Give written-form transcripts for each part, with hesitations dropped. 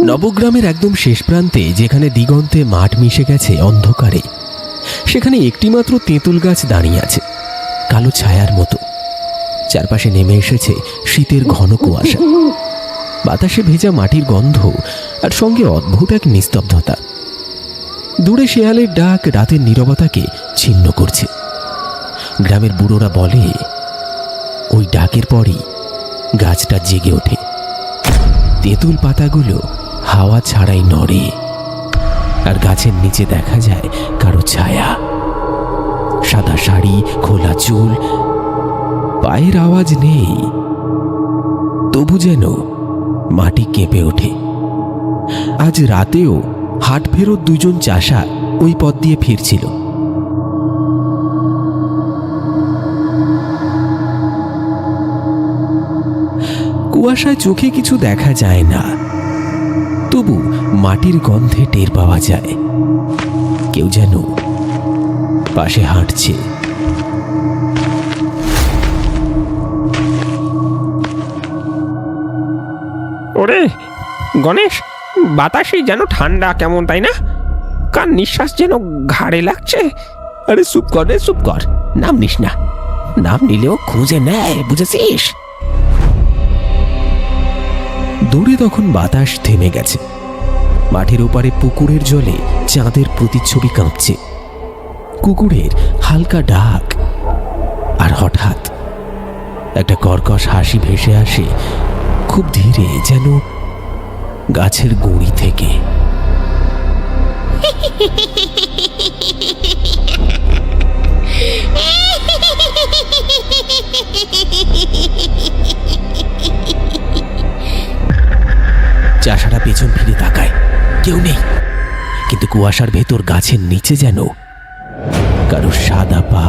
নবগ্রামের একদম শেষ প্রান্তে, যেখানে দিগন্তে মাঠ মিশে গেছে অন্ধকারে, সেখানে একটিমাত্র তেঁতুল গাছ দাঁড়িয়ে আছে, কালো ছায়ার মতো। চারপাশে নেমে এসেছে শীতের ঘন কুয়াশা, বাতাসে ভেজা মাটির গন্ধ, আর সঙ্গে অদ্ভুত এক নিস্তব্ধতা। দূরে শেয়ালের ডাক রাতের নীরবতাকে ছিন্ন করছে। গ্রামের বুড়োরা বলে, ওই ডাকের পরই গাছটা জেগে ওঠে। তেঁতুল পাতাগুলো হাওয়া ছাড়াই নড়ে, আর গাছের নিচে দেখা যায় কারো ছায়া। সাদা শাড়ি, খোলা চুল, পায়ের আওয়াজ নেই, তবু যেন মাটি কেঁপে ওঠে। আজ রাতেও হাট ফেরত দুজন চাষা ওই পথ দিয়ে ফিরছিল। কুয়াশায় চোখে কিছু দেখা যায় না, তবু মাটির গন্ধে টের পাওয়া যায় কেউ যেন পাশে হাঁটছে। ওরে গণেশ, বাতাসই যেন ঠান্ডা কেমন, তাই না? কার নিঃশ্বাস যেন ঘাড়ে লাগছে। আরে চুপ কর রে, চুপ কর, নাম নিস না। নাম নিলেও খুঁজে নেয়, বুঝেছিস? দূরে তখন বাতাস থেমে গেছে। মাঠের ওপারে পুকুরের জলে চাঁদের প্রতিচ্ছবি কাঁপছে। কুকুরের হালকা ডাক, আর হঠাৎ একটা কর্কশ হাসি ভেসে আসে খুব ধীরে, যেন গাছের গুঁড়ি থেকে। চাষারা পেছন ফিরে তাকায়, কেউ নেই, কিন্তু কুয়াশার ভেতর গাছের নিচে যেন কারো সাদা পা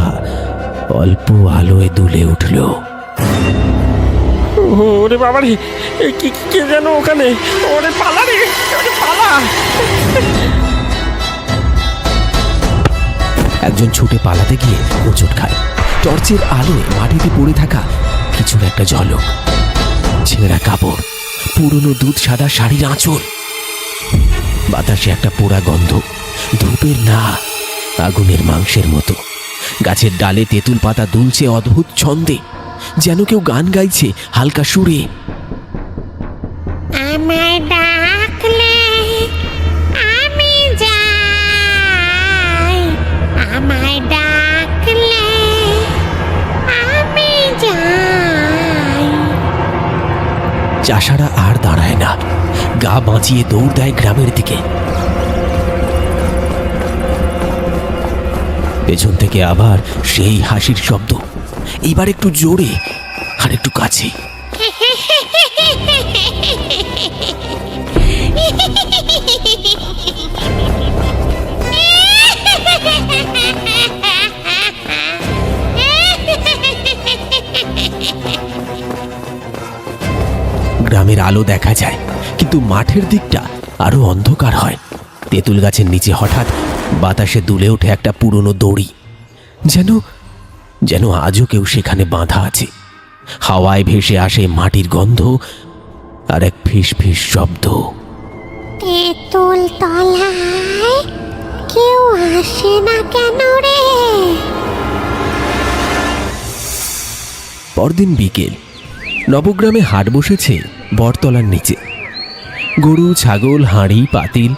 অল্প আলোয় দুলে উঠল। ওরে বাবা রে, কে যেন ওখানে! ওরে পালা রে, ওরে পালা! একজন ছুটে পালাতে গিয়ে হোঁচট খায়। টর্চের আলোয় মাটিতে পড়ে থাকা কিছুর একটা ঝলক, ছেঁড়া কাপড়, পুরনো দুধ সাদা শাড়ির আঁচল। বাতাসে একটা পোড়া গন্ধ, ধূপের না, আগুনের মাংসের মতো। গাছের ডালে তেঁতুল পাতা দুলছে অদ্ভুত ছন্দে, যেন কেউ গান গাইছে হালকা সুরে। আমায় ডাকলে আমি যাই, আমায় ডাকলে আমি যাই। চাষারা আর দাঁড়ায় না, গা বাঁচিয়ে দৌড় দেয় গ্রামের দিকে। পেছন থেকে আবার সেই হাসির শব্দ, এইবার একটু জোরে আর একটু কাছে। গ্রামের আলো দেখা যায়, কিন্তু মাঠের দিকটা আরো অন্ধকার হয়। তেঁতুল গাছের নিচে হঠাৎ বাতাসে দুলে ওঠে একটা পুরনো দড়ি, যেন যেন আজও কেউ সেখানে বাঁধা আছে। হাওয়ায় ভেসে আসে মাটির গন্ধ আর এক ফিস ফিস শব্দ। তেঁতুল তলায় কেউ আসে না কেন রে? পরদিন বিকেল, নবগ্রামে হাট বসেছে বটতলার নিচে। গরু, ছাগল, হাঁড়ি, পাতিল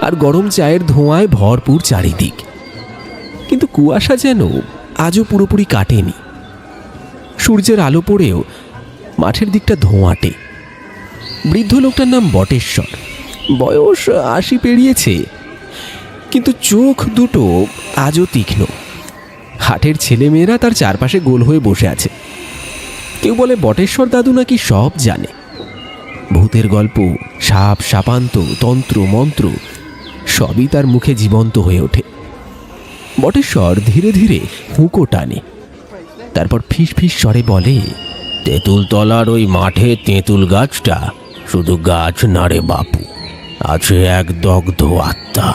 আর গরম চায়ের ধোঁয়ায় ভরপুর চারিদিক। কিন্তু কুয়াশা যেন আজও পুরোপুরি কাটেনি। সূর্যের আলো পড়েও মাঠের দিকটা ধোঁয়াটে। বৃদ্ধ লোকটার নাম বটেশ্বর, বয়স ৮০ পেরিয়েছে, কিন্তু চোখ দুটো আজও তীক্ষ্ণ। হাটের ছেলেমেয়েরা তার চারপাশে গোল হয়ে বসে আছে। কেউ বলে বটেশ্বর দাদু নাকি সব জানে। ভূতের গল্প, সাপ, সাপান্ত, তন্ত্র, মন্ত্র সবই তার মুখে জীবন্ত হয়ে ওঠে। বটেশ্বর ধীরে ধীরে হুঁকো টানে, তারপর ফিস ফিস স্বরে বলে, তেঁতুল তলার ওই মাঠে তেঁতুল গাছটা শুধু গাছ না রে বাপু, আছে এক দগ্ধ আত্মা,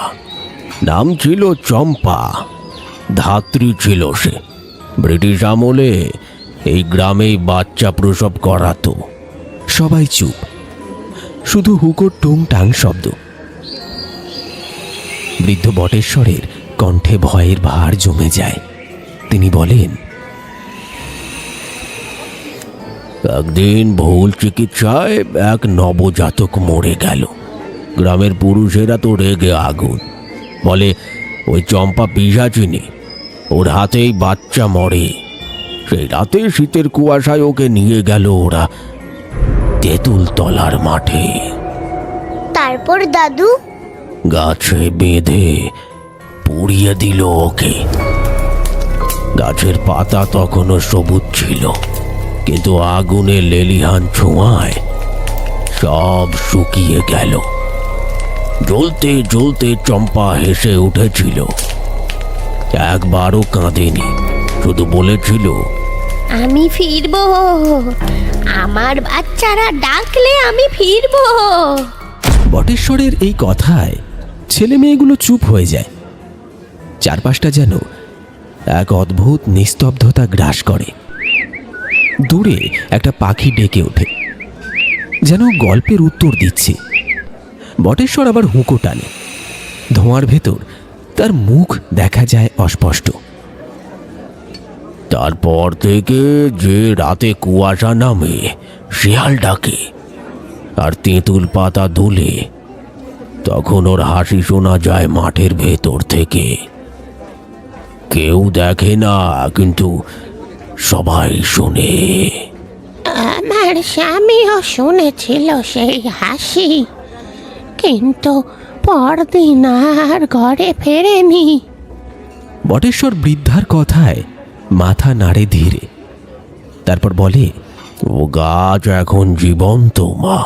নাম ছিল চম্পা। ধাত্রী ছিল সে। ব্রিটিশ আমলে এই গ্রামেই বাচ্চা প্রসব করাতো। সবাই চুপ, শুধু হুকোর টুং টাং শব্দ। বৃদ্ধ বটেশ্বরের কণ্ঠে ভয়ের ভার জমে যায়। তিনি বলেন, একদিন ভুল চিকিৎসায় এক নবজাতক মরে গেল। গ্রামের পুরুষেরা তো রেগে আগুন, বলে ওই চম্পা পিশাচিনী, ওর হাতেই বাচ্চা মরে। সেই রাতে শীতের কুয়াশায় ওকে নিয়ে গেল ওরা তেঁতুল তলার মাঠে। তারপর দাদু? গাছে বেঁধে পুড়িয়ে দিল ওকে। গাছের পাতা তখনও সবুজ ছিল, কিন্তু আগুনে লেলিহান ছোঁয়ায় সব শুকিয়ে গেল। জ্বলতে জ্বলতে চম্পা হেসে উঠেছিল। একবারও কাঁদেনি, শুধু বলেছিল, আমি ফিরবো, আমার বাচ্চারা ডাকলে আমি ফিরবো। বটেশ্বরের এই কথায় ছেলে মেয়েগুলো চুপ হয়ে যায়। চারপাশটা যেন এক অদ্ভুত নিস্তব্ধতা গ্রাস করে। দূরে একটা পাখি ডেকে ওঠে, যেন গল্পের উত্তর দিচ্ছে। বটেশ্বর আবার হুঁকো টানে। ধোঁয়ার ভেতর তার মুখ দেখা যায় অস্পষ্ট। তারপর থেকে যে রাতে কুয়াশা নামে, শিয়াল ডাকে আর তেঁতুল পাতা দুলে, তখন ওর হাসি শোনা যায় মাঠের ভেতর থেকে। কেউ দেখে না, কিন্তু সবাই শোনে। আমার স্বামীও শুনেছিল সেই হাসি, কিন্তু পরদিন আর ঘরে ফেরেনি। বটেশ্বর বৃদ্ধার কথায় মাথা নাড়ে ধীরে। তারপর বলে, ও গাছ এখন জীবন্ত মা।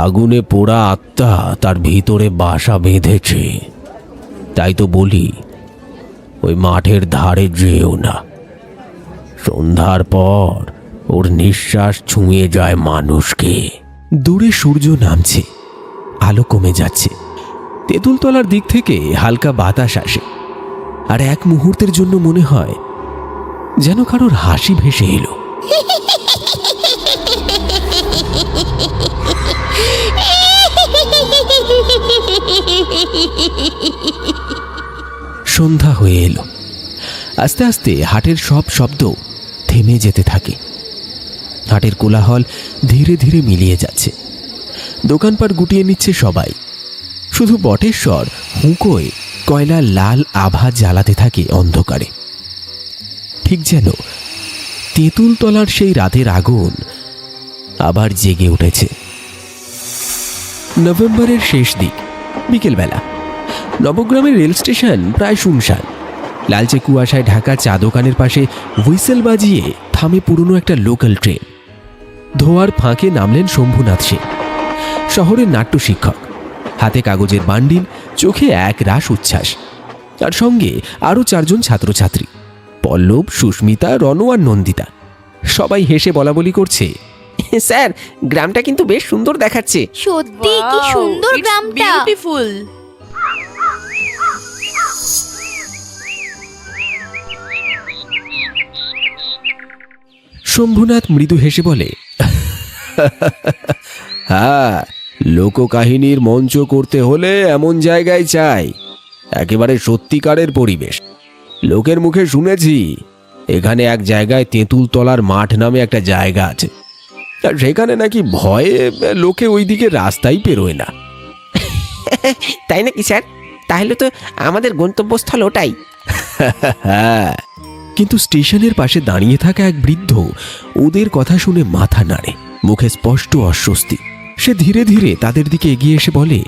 আগুনে পোড়া আত্মা তার ভিতরে বাসা বেঁধেছে। তাই তো বলি, ওই মাঠের ধারে যেও না। সন্ধ্যার পর ওর নিঃশ্বাস ছুঁয়ে যায় মানুষকে। দূরে সূর্য নামছে, আলো কমে যাচ্ছে। তেঁতুলতলার দিক থেকে হালকা বাতাস আসে, আর এক মুহূর্তের জন্য মনে হয় যেন কারোর হাসি ভেসে এলো। সন্ধ্যা হয়ে এলো। আস্তে আস্তে হাটের সব শব্দ থেমে যেতে থাকে। হাটের কোলাহল ধীরে ধীরে মিলিয়ে যাচ্ছে। দোকানপাট গুটিয়ে নিচ্ছে সবাই। শুধু বটেশ্বর হুঁকোয় কয়লার লাল আভা জ্বালাতে থাকে অন্ধকারে। ঠিক যেন তেঁতুলতলার সেই রাতের আগুন আবার জেগে উঠেছে। নভেম্বরের শেষ দিক, বিকেলবেলা। নবগ্রামের রেল স্টেশন প্রায় শুনশান। লালচে কুয়াশায় ঢাকা চা দোকানের পাশে হুইসেল বাজিয়ে থামে পুরনো একটা লোকাল ট্রেন। ধোয়ার ফাঁকে নামলেন শম্ভুনাথ সেন, শহরের নাট্য শিক্ষক। হাতে কাগজের বান্ডিল, চোখে এক রাস উচ্ছ্বাস, আর সঙ্গে আরও 4 জন ছাত্রছাত্রী, পল্লব, সুস্মিতা, রণ আর নন্দিতা। সবাই হেসে বলাবলি করছে, স্যার গ্রামটা কিন্তু বেশ সুন্দর দেখাচ্ছে। সত্যি কি সুন্দর গ্রামটা, বিউটিফুল। শম্ভুনাথ মৃদু হেসে বলে, হ্যাঁ, লোককাহিনীর মঞ্চ করতে হলে এমন জায়গায় চাই, একেবারে সত্যিকারের পরিবেশ। লোকের মুখে শুনেছি এখানে এক জায়গায় তেঁতুলতলার মাঠ নামে একটা জায়গা আছে, আর সেখানে নাকি ভয়ে লোকে ওইদিকে রাস্তাই পেরোয় না। তাই নাকি স্যার? তাহলে তো আমাদের গন্তব্যস্থল ওটাই। হ্যাঁ, কিন্তু স্টেশনের পাশে দাঁড়িয়ে থাকা এক বৃদ্ধ ওদের কথা শুনে মাথা নাড়ে, মুখে স্পষ্ট অস্বস্তি। সে ধীরে ধীরে তাদের দিকে এগিয়ে এসে বলে,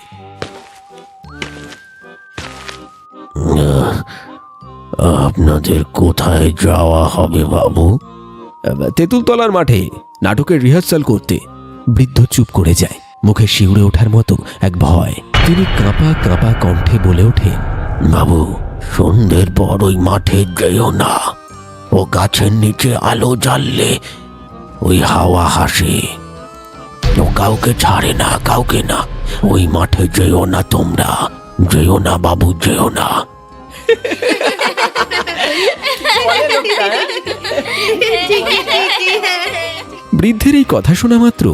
আপনাদের কোথায় যাওয়া হবে বাবু? তেঁতুলতলার মাঠে নাটকের রিহার্সাল করতে। বৃদ্ধ চুপ করে যায়, মুখে শিউরে ওঠার মতো এক ভয়। তিনি কাঁপা কাঁপা কণ্ঠে বলে ওঠে, বাবু, সন্ধ্যের পর ওই মাঠে যেও না। ও গাছের নিচে আলো জ্বাললে ওই হাওয়া হাসে। ও কাউকে ছাড়ে না, কাউকে না। ওই মাঠে যেও না তোমরা, যেও না বাবু, যেও না। বৃদ্ধের এই কথা শোনা মাত্র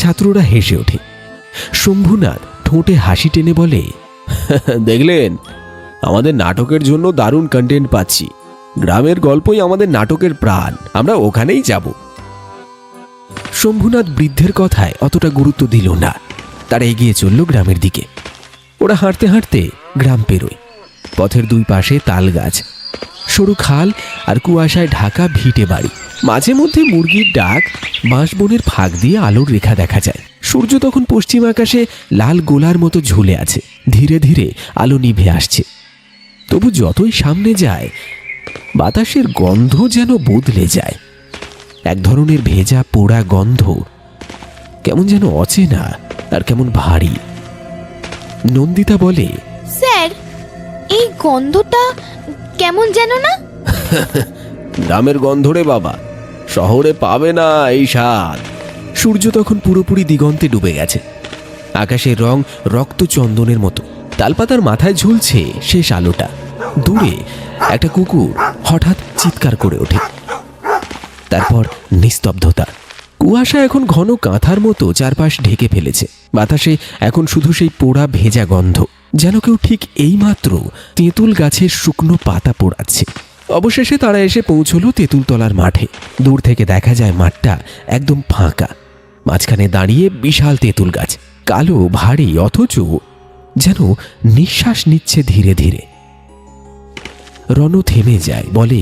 ছাত্ররা হেসে ওঠে। শম্ভুনাথ ঠোঁটে হাসি টেনে বলে, দেখলেন, আমাদের নাটকের জন্য দারুণ কন্টেন্ট পাচ্ছি। গ্রামের গল্পই আমাদের নাটকের প্রাণ, আমরা ওখানেই যাব। শম্ভুনাথ বৃদ্ধের কথায় অতটা গুরুত্ব দিল না। তারা এগিয়ে চলল গ্রামের দিকে। ওরা হাঁটতে হাঁটতে গ্রাম পেরোয়। পথের দুই পাশে তাল গাছ, সরু খাল আর কুয়াশায় ঢাকা ভিটে বাড়ি। মাঝে মধ্যে মুরগির ডাক, বাঁশবনের ফাঁক দিয়ে আলোর রেখা দেখা যায়। সূর্য তখন পশ্চিম আকাশে লাল গোলার মতো ঝুলে আছে। ধীরে ধীরে আলো নিভে আসছে। তবু যতই সামনে যায়, বাতাসের গন্ধ যেন বদলে যায়। এক ধরনের ভেজা পোড়া গন্ধ, কেমন যেন অচেনা আর কেমন ভারী। নন্দিতা বলে, স্যার, এই গন্ধটা কেমন যেন না? গ্রামের গন্ধ রে বাবা, শহরে পাবে না এই স্বাদ। সূর্য তখন পুরোপুরি দিগন্তে ডুবে গেছে। আকাশের রং রক্ত চন্দনের মতো। তালপাতার মাথায় ঝুলছে শেষ আলোটা। দূরে একটা কুকুর হঠাৎ চিৎকার করে ওঠে। তারপর নিস্তব্ধতা। কুয়াশা এখন ঘন কাঁথার মতো চারপাশ ঢেকে ফেলেছে। বাতাসে এখন শুধু সেই পোড়া ভেজা গন্ধ, যেন কেউ ঠিক এইমাত্র তেঁতুল গাছের শুকনো পাতা পোড়াচ্ছে। অবশেষে তারা এসে পৌঁছল তেঁতুলতলার মাঠে। দূর থেকে দেখা যায় মাঠটা একদম ফাঁকা। মাঝখানে দাঁড়িয়ে বিশাল তেঁতুল গাছ, কালো ভারী, অথচ যেন নিঃশ্বাস নিচ্ছে ধীরে ধীরে। রণ থেমে যায়, বলে,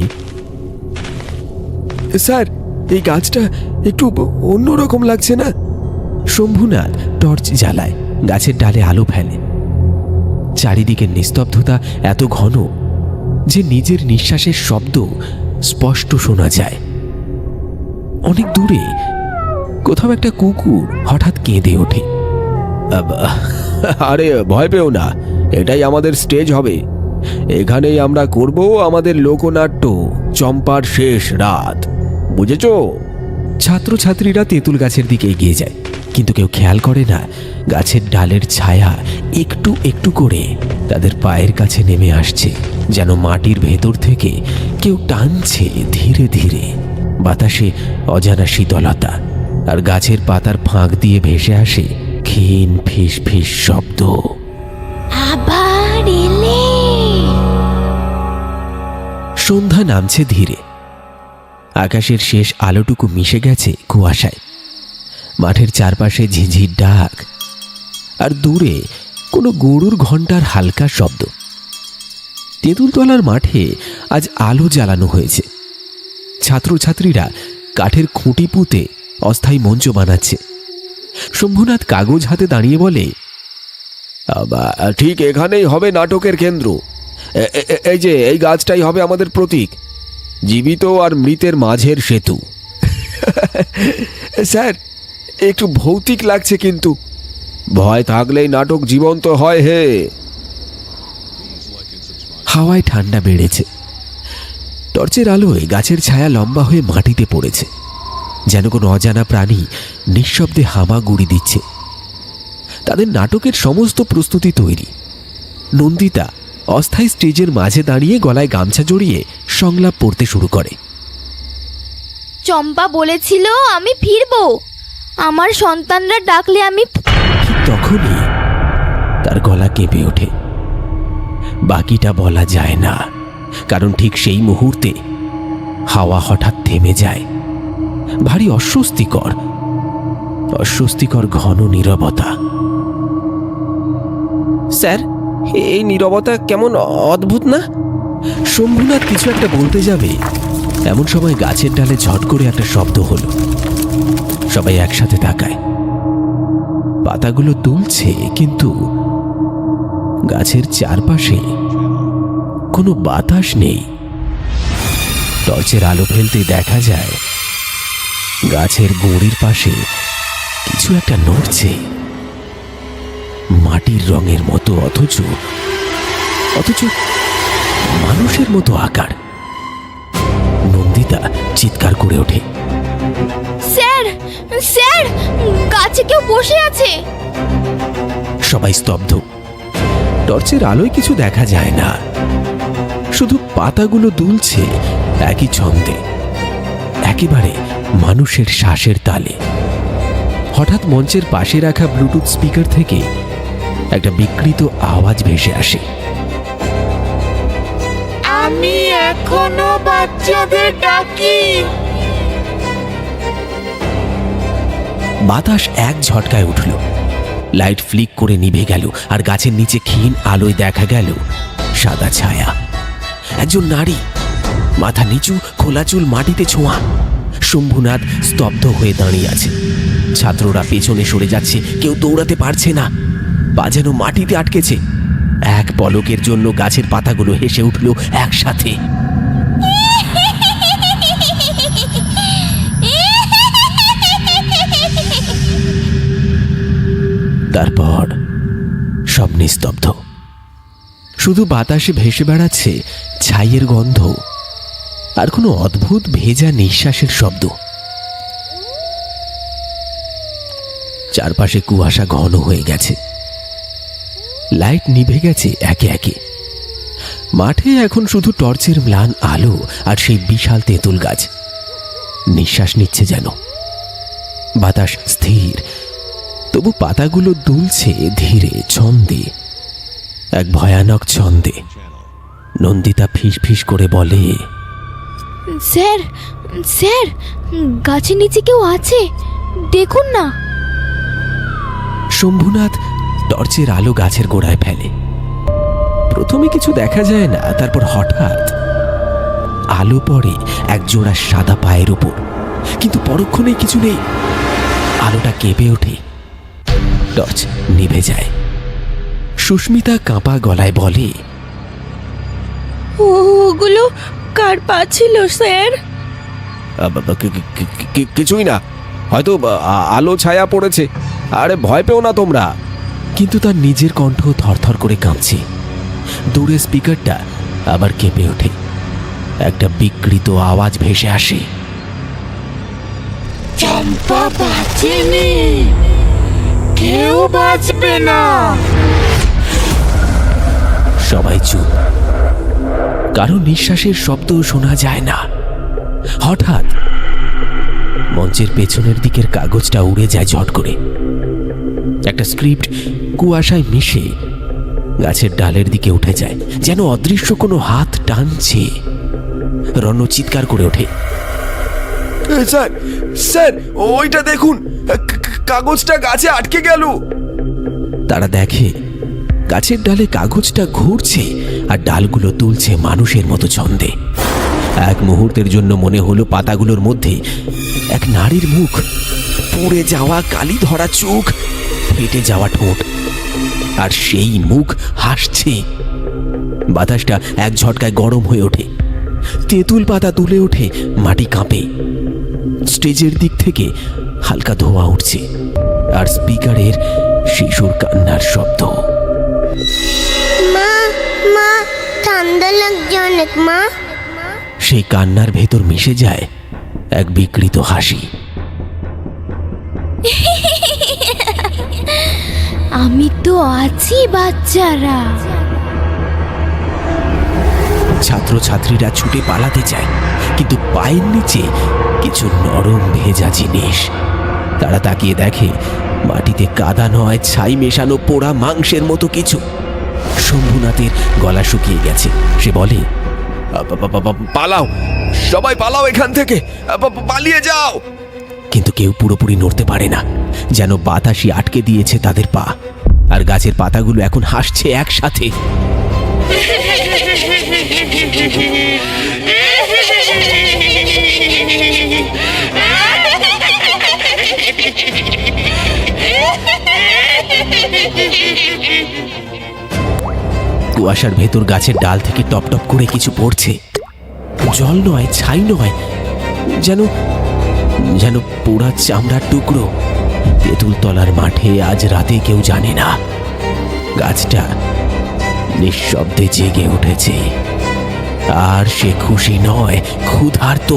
স্যার, এই গাছটা একটু অন্যরকম লাগছে না? শম্ভুনাথ টর্চ জ্বালায়, গাছের ডালে আলো ফেলে। চারিদিকে নিস্তব্ধতা এত ঘন যে নিজের নিঃশ্বাসের শব্দ স্পষ্ট শোনা যায়। অনেক দূরে কোথাও একটা কুকুর হঠাৎ কেঁদে ওঠে। আরে ভয় পেও না, এটাই আমাদের স্টেজ হবে। এখানেই আমরা করব আমাদের লোকনাট্য, চম্পার শেষ রাত, বুঝেছো? ছাত্রছাত্রীরা তেঁতুল গাছের দিকে এগিয়ে যায়, কিন্তু কেউ খেয়াল করে না গাছের ডালের ছায়া একটু একটু করে তাদের পায়ের কাছে নেমে আসছে, যেন মাটির ভেতর থেকে কেউ টানছে ধীরে ধীরে। বাতাসে অজানা শীতলতা, আর গাছের পাতার ফাঁক দিয়ে ভেসে আসে ক্ষীণ ফিস ফিস শব্দ। আবার এলে। সন্ধ্যা নামছে ধীরে। আকাশের শেষ আলোটুকু মিশে গেছে কুয়াশায়। মাঠের চারপাশে ঝিঝির ডাক, আর দূরে কোনো গরুর ঘণ্টার হালকা শব্দ। তেঁতুলতলার মাঠে আজ আলো জ্বালানো হয়েছে। ছাত্রছাত্রীরা কাঠের খুঁটি পুঁতে অস্থায়ী মঞ্চ বানাচ্ছে। শম্ভুনাথ কাগজ হাতে দাঁড়িয়ে বলে, ঠিক এখানেই হবে নাটকের কেন্দ্র। এই যে এই গাছটাই হবে আমাদের প্রতীক, জীবিত আর মৃতের মাঝের সেতু। স্যার, একটু ভৌতিক লাগছে, কিন্তু ভয় থাকলেই নাটক জীবন্ত হয় হে। হাওয়ায় ঠান্ডা বেড়েছে। টর্চের আলোয় গাছের ছায়া লম্বা হয়ে মাটিতে পড়েছে, যেন কোনো অজানা প্রাণী নিঃশব্দে হামাগুড়ি দিচ্ছে। তাদের নাটকের সমস্ত প্রস্তুতি তৈরি। নন্দিতা অস্থায়ী স্টেজের মাঝে দাঁড়িয়ে গলায় গামছা জড়িয়ে সংলাপ পড়তে শুরু করে। চম্পা বলেছিল আমি ফিরবো, আমার সন্তানরা ডাকলে আমি। ঠিক তখনই তার গলা কেঁপে ওঠে। বাকিটা বলা যায় না, কারণ ঠিক সেই মুহূর্তে হাওয়া হঠাৎ থেমে যায়। ভারী অস্বস্তিকর ঘন নীরবতা। স্যার, এই নীরবতা কেমন অদ্ভুত না? শম্ভুনাথ কিছু একটা বলতে যাবে, এমন সময় গাছের ডালে ঝট করে একটা শব্দ হলো। সবাই একসাথে তাকায়। পাতাগুলো দুলছে, কিন্তু গাছের চারপাশে কোনো বাতাস নেই। টর্চের আলো ফেলতে দেখা যায় গাছের গুঁড়ির পাশে কিছু একটা নড়ছে, মাটির রঙের মতো, অথচ মানুষের মতো আকার। নন্দিতা চিৎকার করে ওঠে, স্যার, স্যার, গাছে কেউ বসে আছে। সবাই স্তব্ধ। টর্চের আলোয় কিছু দেখা যায় না, শুধু পাতাগুলো দুলছে একই ছন্দে, একেবারে মানুষের শ্বাসের তালে। হঠাৎ মঞ্চের পাশে রাখা ব্লুটুথ স্পিকার থেকে একটা বিকৃত আওয়াজ ভেসে আসে। আমি এখনো বাচ্চাদের ডাকি। বাতাস এক ঝটকায় উঠল, লাইট ফ্লিক করে নিভে গেল, আর গাছের নিচে ক্ষীণ আলোয় দেখা গেল সাদা ছায়া। একজন নারী, মাথা নিচু, খোলা চুল মাটিতে ছোঁয়া। শম্ভুনাথ স্তব্ধ হয়ে দাঁড়িয়ে আছে। ছাত্ররা পেছনে সরে যাচ্ছে, কেউ দৌড়াতে পারছে না, পা যেন মাটিতে আটকেছে। এক পলকের জন্য গাছের পাতাগুলো হেসে উঠল একসাথে। তারপর সব নিস্তব্ধ, শুধু বাতাসে ভেসে বেড়াচ্ছে ছাইয়ের গন্ধ আর কোনো অদ্ভুত ভেজা নিঃশ্বাসের শব্দ। চারপাশে কুয়াশা ঘন হয়ে গেছে, লাইট নিভে গেছে একে একে। মাঠে এখন শুধু টর্চের ম্লান আলো আর সেই বিশাল তেঁতুল গাছ নিঃশ্বাস নিচ্ছে যেন। বাতাস স্থির, তবু পাতাগুলো দুলছে ধীরে, ছন্দে, এক ভয়ানক ছন্দে। নন্দিতা ফিসফিস করে বলে, স্যার, স্যার, গাছের নিচে কেউ আছে, দেখুন না। শম্ভুনাথ টর্চের আলো গাছের গোড়ায় ফেলে। প্রথমে কিছু দেখা যায় না, তারপর হঠাৎ আলো পড়ে এক জোড়া সাদা পায়ের উপর, কিন্তু পরক্ষণে কিছু নেই। আলোটা কেঁপে ওঠে, টর্চ নিভে যায়। সুস্মিতা কাঁপা গলায় বলে, ওগুলো কার পা ছিল স্যার? কিছুই না, হয়তো আলো ছায়া পড়েছে। আরে ভয় পেও না তোমরা। কিন্তু তার নিজের কণ্ঠ থরথর করে কাঁপছে। দূরে স্পিকারটা আবার কেঁপে ওঠে, একটা বিকৃত আওয়াজ ভেসে আসে, চম্পা বাঁচেনি, কেউ বাঁচবে না। সবাই চুপ, কারো নিঃশ্বাসের শব্দ শোনা যায় না। হঠাৎ মঞ্চের পেছনের দিকের কাগজটা উড়ে যায় ঝট করে। একটা স্ক্রিপ্ট কুয়াশায় মিশে গাছের ডালের দিকে উঠে যায়, যেন অদৃশ্য কোনো হাত টানছে। রণ চিৎকার করে ওঠে, স্যার, স্যার, ওইটা দেখুন, কাগজটা গাছে আটকে গেল। তারা দেখে গাছের ডালে কাগজটা ঘুরছে আর ডালগুলো তুলছে মানুষের মতো ছন্দে। এক মুহূর্তের জন্য মনে হলো পাতাগুলোর মধ্যে এক নারীর মুখ, পুড়ে যাওয়া কালি ধরা চোখ, ফেটে যাওয়া ঠোঁট, আর সেই মুখ হাসছে। বাতাসটা এক ঝটকায় গরম হয়ে ওঠে, তেঁতুল পাতা তুলে ওঠে, মাটি কাঁপে। স্টেজের দিক থেকে হালকা ধোঁয়া উঠছে, আর স্পিকারের শিশুর কান্নার শব্দ। মা, মা, ঠান্ডা লাগছে অনেক মা। সেই কান্নার ভেতর মিশে যায় এক বিকৃত হাসি। আমি তো আছি বাচ্চারা। ছাত্রছাত্রীরা ছুটে পালাতে চায়, কিন্তু পায়ের নিচে কিছু নরম ভেজা জিনিস। তারা তাকিয়ে দেখে মাটিতে কাদা নয়, ছাই মেশানো পোড়া মাংসের মতো কিছু। শম্ভুনাথের গলা শুকিয়ে গেছে, সে বলে, পালাও, সবাই পালাও এখান থেকে, পালিয়ে যাও। কিন্তু কেউ পুরোপুরি নড়তে পারে না, যেন বাতাসই আটকে দিয়েছে তাদের পা। আর গাছের পাতাগুলো এখন হাসছে একসাথে। কুয়াশার ভেতর গাছের ডাল থেকে টপ টপ করে কিছু পড়ছে। জল নয়, ছাই নয়, যেন যেন পোড়া চামড়ার টুকরো। তেঁতুল তলার মাঠে আজ রাতে কেউ জানে না। গাছটা নিঃশব্দে জেগে উঠেছে, আর সে খুশি নয়, ক্ষুধার্ত।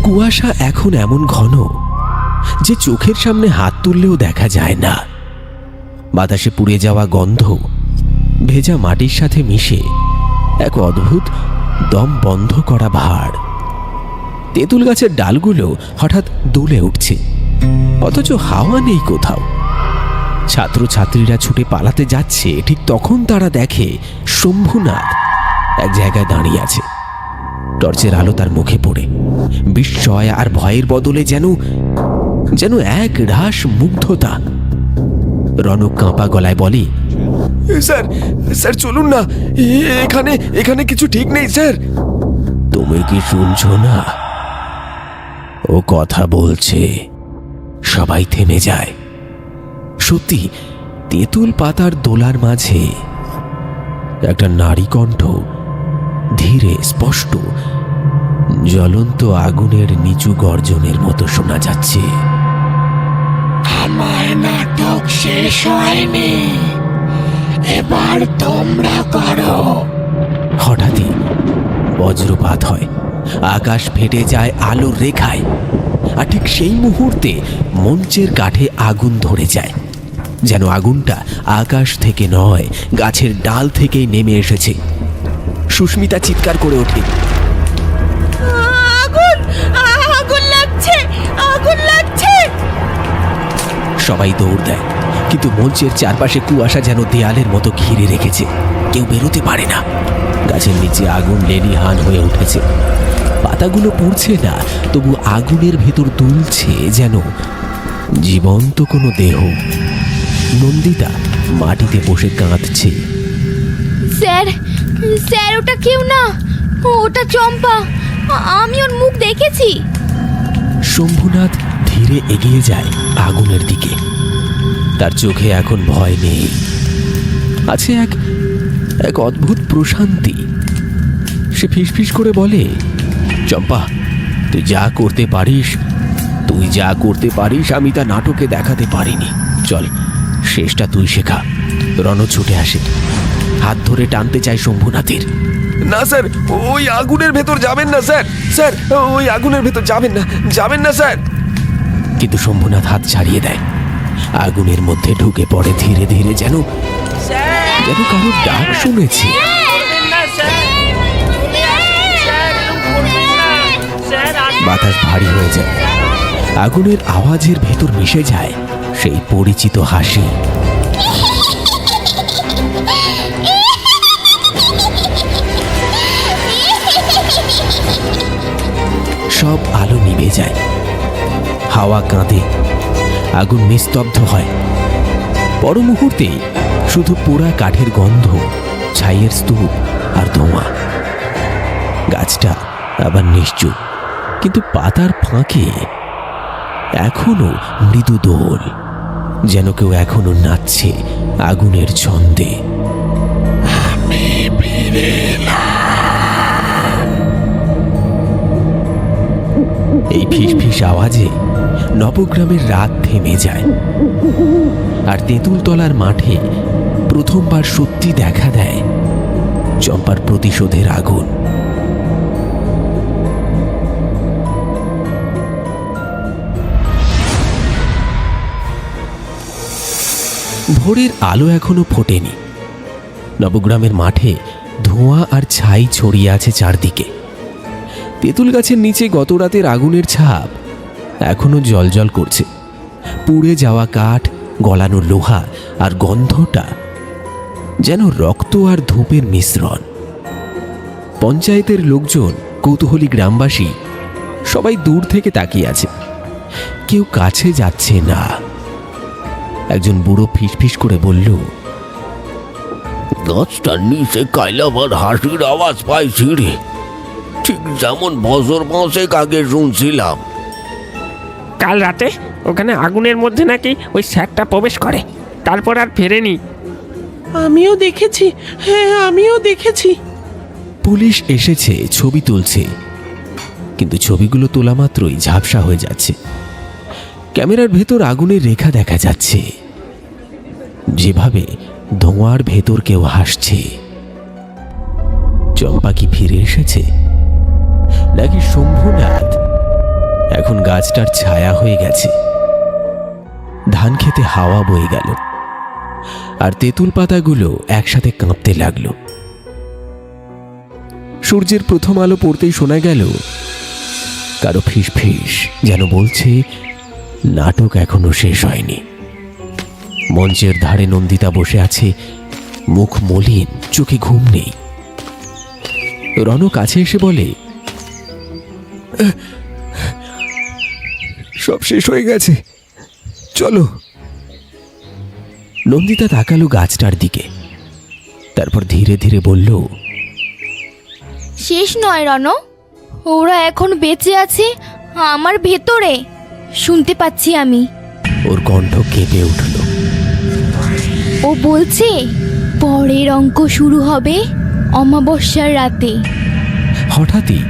কুয়াশা এখন এমন ঘন যে চোখের সামনে হাত তুললেও দেখা যায় না। বাতাসে পুড়ে যাওয়া গন্ধ ভেজা মাটির সাথে মিশে এক অদ্ভুত দম বন্ধ করা ভার। তেঁতুল গাছের ডালগুলো হঠাৎ দুলে উঠছে, অথচ হাওয়া নেই কোথাও। ছাত্রছাত্রীরা ছুটে পালাতে যাচ্ছে, ঠিক তখন তারা দেখে শম্ভুনাথ এক জায়গায় দাঁড়িয়ে আছে। টর্চের আলো তার মুখে পড়ে বিস্ময় আর ভয়ের বদলে যেন এক রাস মুগ্ধতা। রনক কাঁপা গলায় বলে, স্যার স্যার চলুন না, এখানে এখানে কিছু ঠিক নেই স্যার। তুমি কি শুনছো না? ও কথা বলছে। সবাই থেমে যায়। সত্যি তেঁতুল পাতার দোলার মাঝে একটা নারী কণ্ঠ ধীরে স্পষ্ট জ্বলন্ত আগুনের নিচু গর্জনের মতো শোনা যাচ্ছে। আমার নাটক শেষ হয়নি, এবার তোমরা করো। হঠাৎই বজ্রপাত হয়, আকাশ ফেটে যায় আলোর রেখায়। আর ঠিক সেই মুহূর্তে মঞ্চের কাঠে আগুন ধরে যায়, যেন আগুনটা আকাশ থেকে নয়, গাছের ডাল থেকেই নেমে এসেছে। সুস্মিতা চিৎকার করে ওঠে, আগুন আগুন লাগছে, আগুন লাগছে। সবাই দৌড় দেয়, কিন্তু মঞ্চের চারপাশে কুয়াশা যেন দেয়ালের মতো ঘিরে রেখেছে। কেউ বেরোতে পারে না। গাছের নিচে আগুন লেলিহান হয়ে উঠেছে। পাতাগুলো পুড়ছে না, তবু আগুনের ভেতর দুলছে যেন জীবন্ত কোনো দেহ। নন্দিতা মাটিতে বসে কাঁদছে। স্যার স্যার, ওটা কেউ না, ওটা চম্পা। আমি ওর মুখ দেখেছি। শম্ভুনাথ ধীরে এগিয়ে যায় আগুনের দিকে। তার চোখে এখন ভয় নেই, আছে এক অদ্ভুত প্রশান্তি। সে ফিসফিস করে বলে, চম্পা, তুই যা করতে পারিস আমি তা নাটকে দেখাতে পারিনি। চল, শেষটা তুই শেখা। রণ ছুটে আসে, হাত ধরে টানতে চায় শম্ভুনাথের। না স্যার, ওই আগুনের ভেতর যাবেন না স্যার। স্যার ওই আগুনের ভেতর যাবেন না স্যার। কিন্তু শম্ভুনাথ হাত ছাড়িয়ে দেয়। আগুনের মধ্যে ঢুকে পড়ে ধীরে ধীরে, যেন কারোর ডাক শুনেছে। বাতাস ভারী হয়ে যায়। আগুনের আওয়াজের ভেতর মিশে যায় সেই পরিচিত হাসি। সব আলো নিভে যায়, হাওয়া কাঁদে, আগুন নিস্তব্ধ হয়। পর মুহূর্তে শুধু পোড়া কাঠের গন্ধ, ছাইয়ের স্তূপ আর ধোঁয়া। গাছটা আবার নিশ্চুপ, কিন্তু পাতার ফাঁকে এখনো মৃদু দোল, যেন কেউ এখনো নাচছে আগুনের ছন্দে। এই ফিসফিস আওয়াজে নবগ্রামের রাত থেমে যায়। আর তেঁতুলতলার মাঠে প্রথমবার সত্যি দেখা দেয় চম্পার প্রতিশোধের আগুন। ভোরের আলো এখনো ফোটেনি। নবগ্রামের মাঠে ধোঁয়া আর ছাই ছড়িয়ে আছে চারদিকে। তেঁতুল গাছের নিচে গত রাতের আগুনের ছাপ এখনো জ্বলজ্বল করছে। পুড়ে যাওয়া কাঠ, গলানো লোহা আর গন্ধটা যেন রক্ত আর ধূপের মিশ্রণ। পঞ্চায়েতের লোকজন, কৌতূহলী গ্রামবাসী সবাই দূর থেকে তাকিয়ে আছে, কেউ কাছে যাচ্ছে না। একজন বুড়ো ফিসফিস করে বলল, গাছটার নিচে কাইলাবার হাসির আওয়াজ পাইছি রে, ঠিক যেমন বছর পাঁচেক আগে শুনছিলাম। কাল রাতে ওখানে আগুনের মধ্যে নাকি ওই স্যারটা প্রবেশ করে, তারপর আর ফেরেনি। আমিও দেখেছি, হ্যাঁ আমিও দেখেছি। পুলিশ এসেছে, ছবি তুলছে, কিন্তু ছবিগুলো তোলা মাত্রই ঝাপসা হয়ে যাচ্ছে। ক্যামেরার ভেতর আগুনের রেখা দেখা যাচ্ছে, যেভাবে ধোঁয়ার ভেতর কেউ হাসছে। চম্পা কি ফিরে এসেছে, নাকি শম্ভুনাথ এখন গাছটার ছায়া হয়ে গেছে। ধান খেতে হাওয়া বয়ে গেল, আর তেঁতুল পাতাগুলো একসাথে কাঁপতে লাগলো। সূর্যের প্রথম আলো পড়তেই শোনা গেল কারো ফিস ফিস, যেন বলছে নাটক এখনো শেষ হয়নি। মঞ্চের ধারে নন্দিতা বসে আছে, মুখ মলিন, চোখে ঘুম নেই। রণ কাছে এসে বলে, সব শেষ হয়ে গেছে, চলো। নন্দিতা তাকালো গাছটার দিকে, তারপর ধীরে ধীরে বলল, শেষ নয় রণ, ওরা এখন বেঁচে আছে আমার ভেতরে, শুনতে পাচ্ছি আমি। ওর কণ্ঠ কেঁপে উঠল। ও বলছে পরের অঙ্ক শুরু হবে অমাবস্যার রাতে। হঠাৎই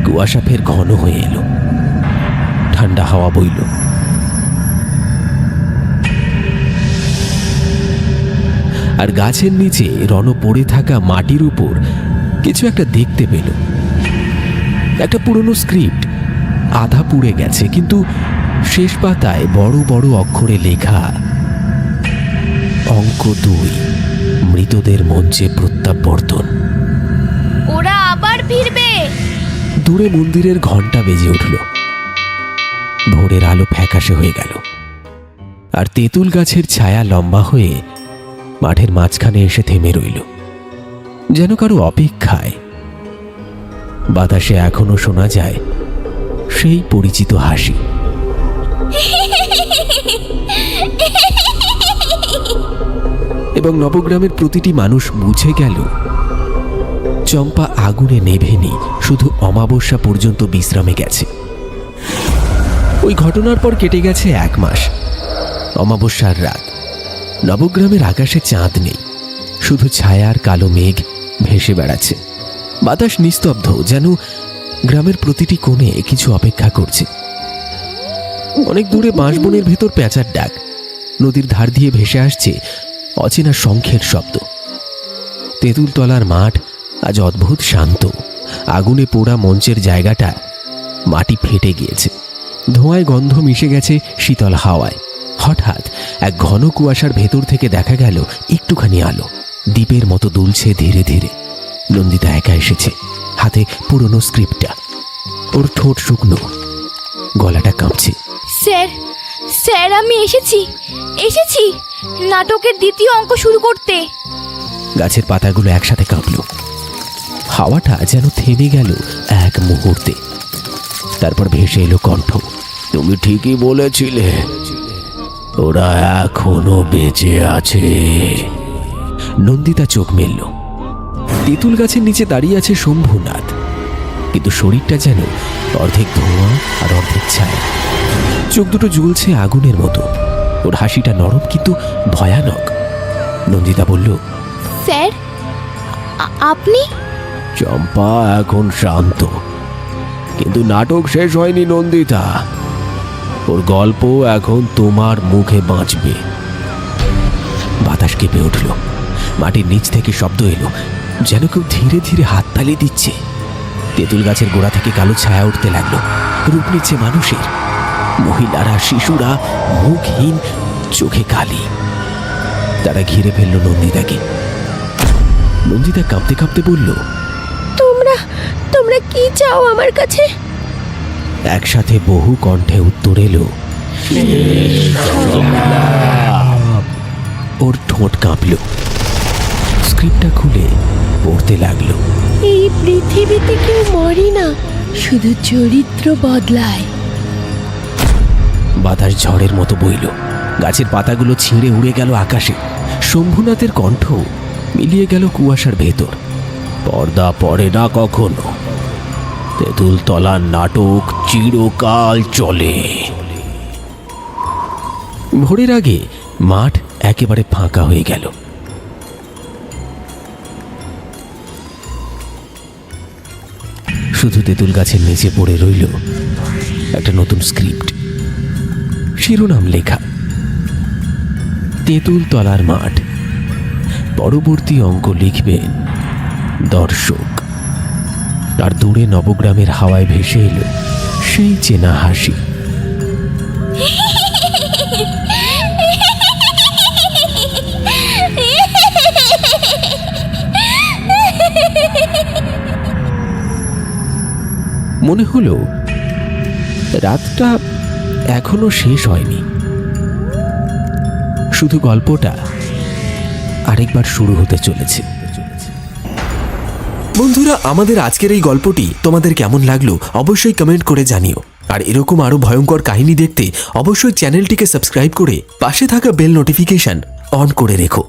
কুয়াশা ফের ঘন হয়ে এলো, ঠান্ডা হাওয়া বইল। আর গাছের নিচে রণ পড়ে থাকা মাটির উপর কিছু একটা দেখতে পেল। একটা পুরনো স্ক্রিপ্ট, আধা পুড়ে গেছে, কিন্তু শেষ পাতায় বড় বড় অক্ষরে লেখা, অঙ্ক 2, মৃতদের মঞ্চে প্রত্যাবর্তন। ওরা আবার ফিরবে। দূরে মন্দিরের ঘণ্টা বেজে উঠল। ভোরের আলো ফ্যাকাশে হয়ে গেল, আর তেঁতুল গাছের ছায়া লম্বা হয়ে মাঠের মাঝখানে এসে থেমে রইল, যেন কারো অপেক্ষায়। বাতাসে এখনো শোনা যায় সেই পরিচিত হাসি। এবং নবগ্রামের প্রতিটি মানুষ বুঝে গেল চম্পা আগুনে নেভেনি, শুধু অমাবস্যা পর্যন্ত বিশ্রামে গেছে। ওই ঘটনার পর কেটে গেছে 1 মাস। অমাবস্যার রাত, নবগ্রামের আকাশে চাঁদ নেই, শুধু ছায়ার কালো মেঘ ভেসে বেড়াচ্ছে। বাতাস নিস্তব্ধ, যেন গ্রামের প্রতিটি কোণে কিছু অপেক্ষা করছে। অনেক দূরে বাঁশবনের ভেতর পেঁচার ডাক, নদীর ধার দিয়ে ভেসে আসছে অচেনা শঙ্খের শব্দ। তেঁতুলতলার মাঠ আজ অদ্ভুত শান্ত। আগুনে পোড়া মঞ্চের জায়গাটা মাটি ফেটে গিয়েছে, ধোঁয়ায় গন্ধ মিশে গেছে শীতল হাওয়ায়। হঠাৎ এক ঘন কুয়াশার ভেতর থেকে দেখা গেল একটুখানি আলো, দ্বীপের মতো দুলছে ধীরে ধীরে। নন্দিতা একা এসেছে, হাতে পুরনো স্ক্রিপ্টটা। ওর ঠোঁট শুকনো, গলাটা কাঁপছে। স্যার, স্যার আমি এসেছি নাটকের দ্বিতীয় অঙ্ক শুরু করতে। গাছের পাতাগুলো একসাথে কাঁপল, হাওয়াটা যেন থেমে গেল এক মুহূর্তে। তারপর ভেসে এলো কণ্ঠ, তুমি ঠিকই বলেছিলে, ওরা এখনো বেঁচে আছে। নন্দিতা চোখ মেলল। তেঁতুল গাছের নিচে দাঁড়িয়ে আছে শম্ভুনাথ, কিন্তু শরীরটা যেন অর্ধেক ধোঁয়া আর অর্ধেক ছায়া। চোখ দুটো জ্বলছে আগুনের মতো। ওর হাসিটা নরম কিন্তু ভয়ানক। নন্দিতা বলল, স্যার আপনি? চম্পা এখন শান্ত, কিন্তু নাটক শেষ হয়নি নন্দিতা। ওর গল্প এখন তোমার মুখে বাঁচবে। বাতাস কেঁপে উঠল, মাটির নিচ থেকে শব্দ এলো, যেন কেউ ধীরে ধীরে হাততালি দিচ্ছে। তেঁতুল গাছের গোড়া থেকে কালো ছায়া উঠতে লাগলো, রূপ নিচ্ছে মানুষের। মহিলারা, শিশুরা, মুখহীন, চোখে কালি। তারা ঘিরে ফেলল নন্দিতাকে। নন্দিতা কাঁপতে কাঁপতে বলল, তোমরা কি চাও আমার কাছে? একসাথে বহু কণ্ঠে উত্তর এলো, ওর ঠোঁট কাঁপল। স্ক্রিপ্টটা খুলে পড়তে লাগলো, এই পৃথিবীতে কেউ মরে না, শুধু চরিত্র বদলায়। বাতাস ঝড়ের মতো বইল, গাছের পাতাগুলো ছিঁড়ে উড়ে গেল আকাশে। শম্ভুনাথের কণ্ঠ মিলিয়ে গেল কুয়াশার ভেতর। পর্দা পড়ে না কখনো, তেঁতুলতলার নাটক চিরকাল চলে। ভোরের আগে মাঠ একেবারে ফাঁকা হয়ে গেল। শুধু তেঁতুল গাছের নিচে পড়ে রইল একটা নতুন স্ক্রিপ্ট। শিরোনাম লেখা, তেঁতুলতলার মাঠ। পরবর্তী অঙ্ক লিখবেন দর্শক। আর দূরে নবগ্রামের হাওয়ায় ভেসে এলো সেই চেনা হাসি। মনে হলো রাতটা এখনো শেষ হয়নি, শুধু গল্পটা আরেকবার শুরু হতে চলেছে। বন্ধুরা, আমাদের আজকের এই গল্পটি তোমাদের কেমন লাগলো অবশ্যই কমেন্ট করে জানিও। আর এরকম আরো ভয়ঙ্কর কাহিনী দেখতে অবশ্যই চ্যানেলটিকে সাবস্ক্রাইব করে পাশে থাকা বেল নোটিফিকেশন অন করে রেখো।